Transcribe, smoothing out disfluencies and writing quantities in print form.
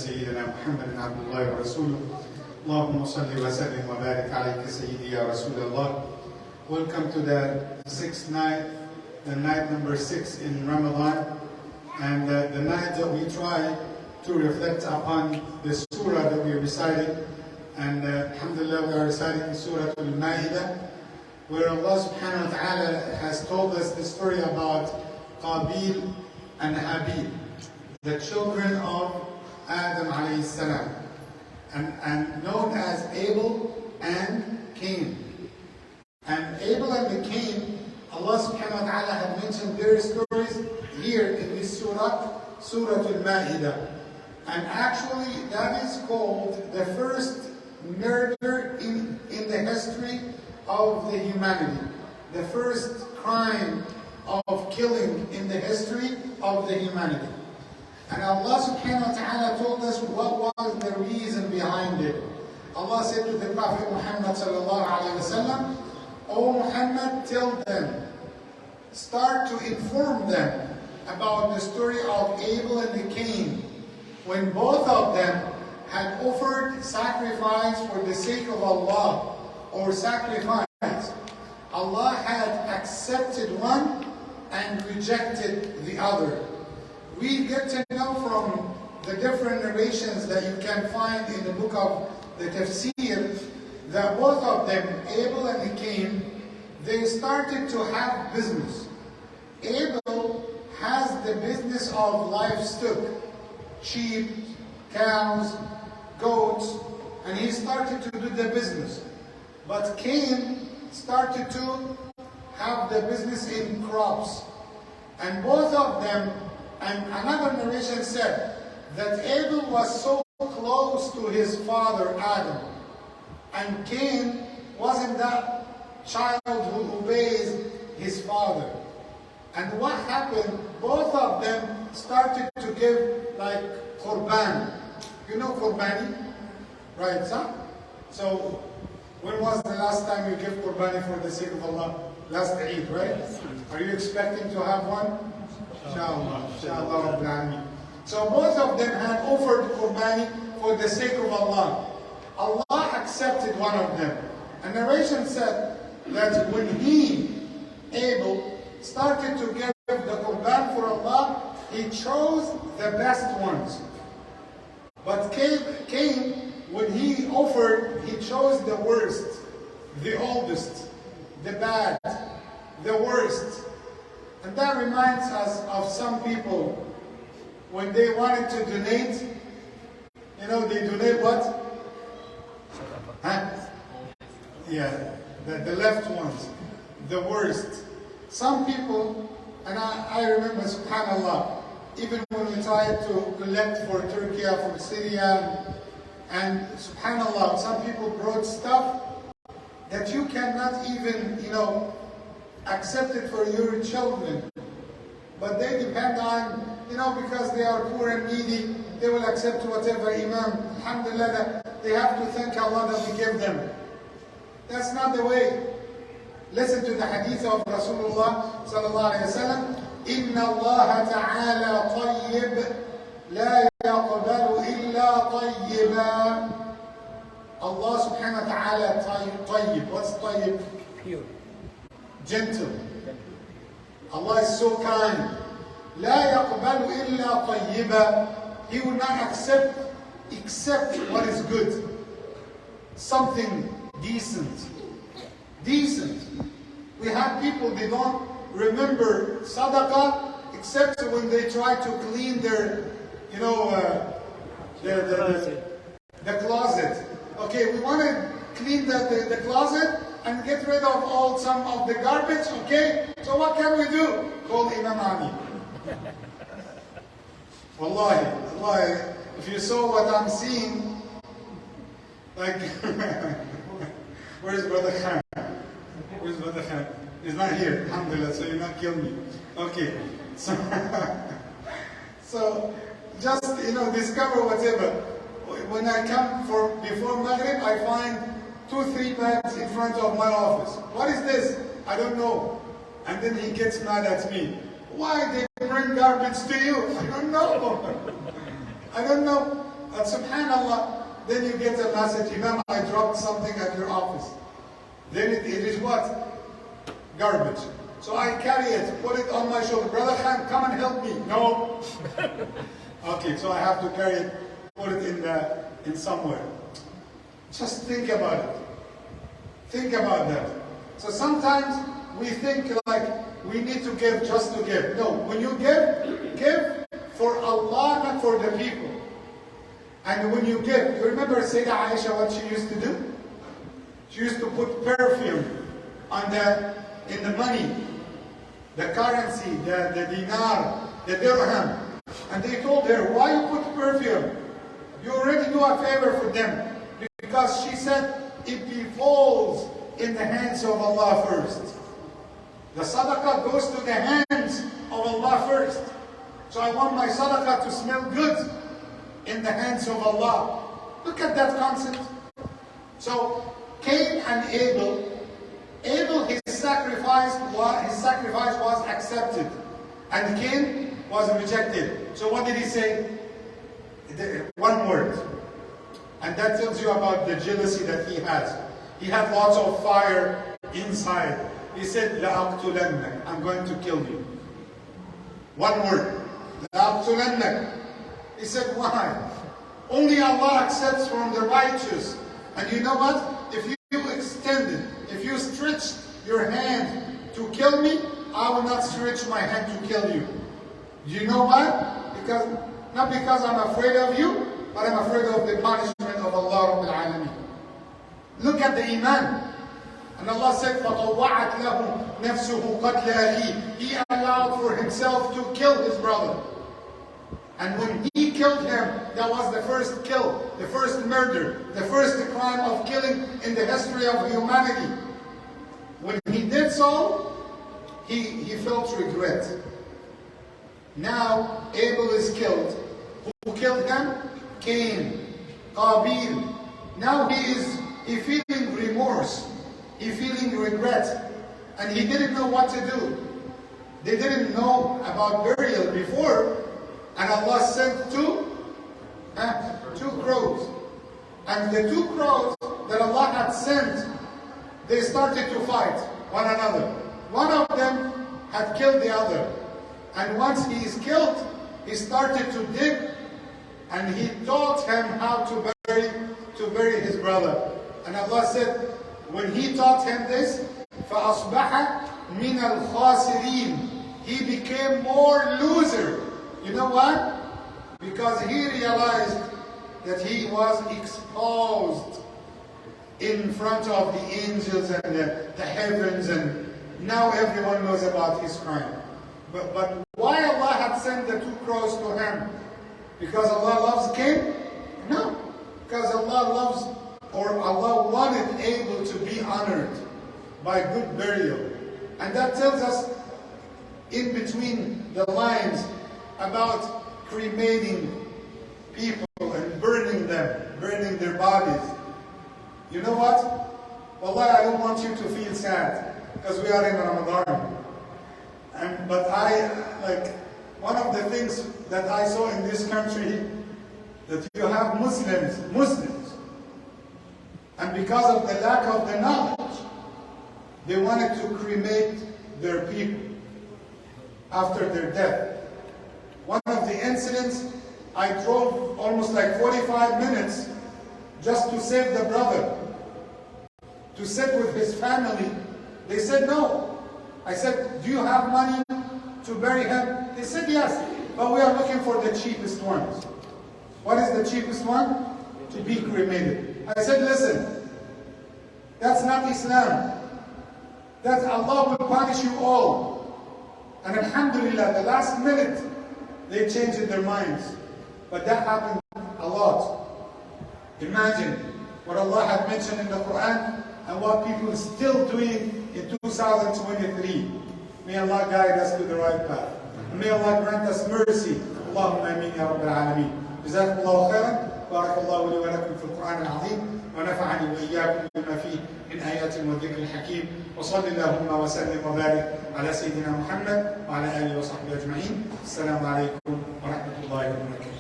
سيدنا محمد عبد الله ورسوله اللهم صل وسلم وبارك عليك سيدي يا رسول الله. Welcome to the sixth night, the night number 6 in Ramadan, and the night that we try to reflect upon the surah that we are reciting. And alhamdulillah, we are reciting Surah Al-Ma'idah, where Allah subhanahu wa ta'ala has told us the story about Qabil and Habil, the children of Adam alayhi salam, and known as Abel and Cain. And Abel and Cain, Allah subhanahu wa ta'ala had mentioned their stories here in this surah, Surah Al-Ma'idah. And actually that is called the first murder in the history of the humanity. The first crime of killing in the history of the humanity. And Allah subhanahu wa ta'ala told us what was the reason behind it. Allah said to the Prophet Muhammad sallallahu alayhi wa sallam, O Muhammad, tell them, start to inform them about the story of Abel and Cain, when both of them had offered sacrifice for the sake of Allah, or sacrifice. Allah had accepted one and rejected the other. We get to know from the different narrations that you can find in the book of the Tafsir that both of them, Abel and Cain, they started to have business. Abel has the business of livestock, sheep, cows, goats, and he started to do the business. But Cain started to have the business in crops. And both of them, and another narration said that Abel was so close to his father Adam, and Cain wasn't that child who obeys his father. And what happened, both of them started to give like Qurban. You know Qurbani? Right, son? So, when was the last time you gave Qurbani for the sake of Allah? Last Eid, right? Are you expecting to have one? Inshallah. Inshallah Rabbil Alameen. So both of them had offered Qurbani for the sake of Allah. Allah accepted one of them. A narration said that when Abel, started to give the Qurban for Allah, he chose the best ones. But Cain, when he offered, he chose the worst, the oldest, the bad, the worst. And that reminds us of some people, when they wanted to donate, you know, they donate what? Huh? Yeah, the left ones, the worst. Some people, and I remember, subhanAllah, even when we tried to collect for Turkey, for Syria, and subhanAllah, some people brought stuff that you cannot even, you know, accept it for your children. But they depend on, you know, because they are poor and needy, they will accept whatever Imam, alhamdulillah, they have to thank Allah that we give them. That's not the way. Listen to the hadith of Rasulullah sallallahu alayhi wa sallam. إِنَّ اللَّهَ تَعَالَى طَيِّبٌ لَا يَقْبَلُ إِلَّا طَيِّبًا. Allah subhanahu wa ta'ala tayyib. What's tayyib? Pure. Gentle. Allah is so kind. لا يقبل إلا طيبا. He will not accept except what is good. Something decent. Decent. We have people, they don't remember sadaqah except when they try to clean their, you know, the closet. Okay, we want to clean the closet and get rid of some of the garbage, okay? So what can we do? Call Imam Ali. Wallahi, if you saw what I'm seeing, like, where's Brother Khan? Where's Brother Khan? He's not here, alhamdulillah, so you're not killing me. Okay, so just, you know, discover whatever. When I come before Maghrib, I find 2-3 bags in front of my office. What is this? I don't know. And then he gets mad at me. Why they bring garbage to you? I don't know. I don't know. But subhanallah, then you get a message, Imam, I dropped something at your office. Then it is what? Garbage. So I carry it, put it on my shoulder. Brother Khan, come and help me. No. Okay, so I have to carry it, put it in somewhere. Just think about it. Think about that. So sometimes we think like we need to give just to give. No, when you give for Allah, not for the people. And when you give, you remember Sayyidah Aisha, what she used to do? She used to put perfume in the money, the currency, the dinar, the dirham. And they told her, why you put perfume? You already do a favor for them. Because she said, it befalls in the hands of Allah first. The sadaqah goes to the hands of Allah first. So I want my sadaqah to smell good in the hands of Allah. Look at that concept. So Cain and Abel, his sacrifice was accepted, and Cain was rejected. So what did he say? One word. And that tells you about the jealousy that he has. He had lots of fire inside. He said, لَأَقْتُلَنَّكَ, I'm going to kill you. One word. لَأَقْتُلَنَّكَ. He said, why? Only Allah accepts from the righteous. And you know what? If you extended, if you stretched your hand to kill me, I will not stretch my hand to kill you. You know why? Not because I'm afraid of you, but I'm afraid of the punishment of Allah Rabbil Alameen. Look at the Imam. And Allah said, فَطَوَّعَتْ لَهُ نَفْسُهُ قَتْلَ أَخِيهِ. He allowed for himself to kill his brother. And when he killed him, that was the first kill, the first murder, the first crime of killing in the history of humanity. When he did so, he felt regret. Now Abel is killed. Who killed him? Cain, Qabil. Now he feeling remorse, he feeling regret, and he didn't know what to do. They didn't know about burial before. And Allah sent two crows. And the two crows that Allah had sent, they started to fight one another. One of them had killed the other. And once he is killed, he started to dig, and he taught him how to bury his brother. And Allah said, when he taught him this, فَأَصْبَحَ مِنَ الْخَاسِرِينَ. He became more loser. You know why? Because he realized that he was exposed in front of the angels and the heavens, and now everyone knows about his crime. But why Allah had sent the two crows to him? Because Allah loves Cain? No. Because Allah loves, or Allah wanted Abel to be honored by good burial. And that tells us in between the lines about cremating people and burning them, burning their bodies. You know what? Wallahi, I don't want you to feel sad because we are in Ramadan. But one of the things that I saw in this country, that you have Muslims, and because of the lack of the knowledge, they wanted to cremate their people after their death. One of the incidents, I drove almost like 45 minutes just to save the brother, to sit with his family. They said no. I said, do you have money to bury him? They said yes, but we are looking for the cheapest ones. What is the cheapest one? To be cremated. I said, listen, that's not Islam. That Allah will punish you all. And alhamdulillah, the last minute, they changed their minds. But that happened a lot. Imagine what Allah had mentioned in the Quran and what people are still doing in 2023. May Allah guide us to the right path. May Allah grant us mercy. Allahumma ameen ya Rabbil Alameen. جزاكم الله خيرا. بارك الله لي ولكم في القرآن العظيم ونفعني وإياكم بما فيه من آيات والذكر الحكيم. وصل اللهم وسلم وبارك على سيدنا محمد وعلى آله وصحبه أجمعين. السلام عليكم ورحمة الله وبركاته.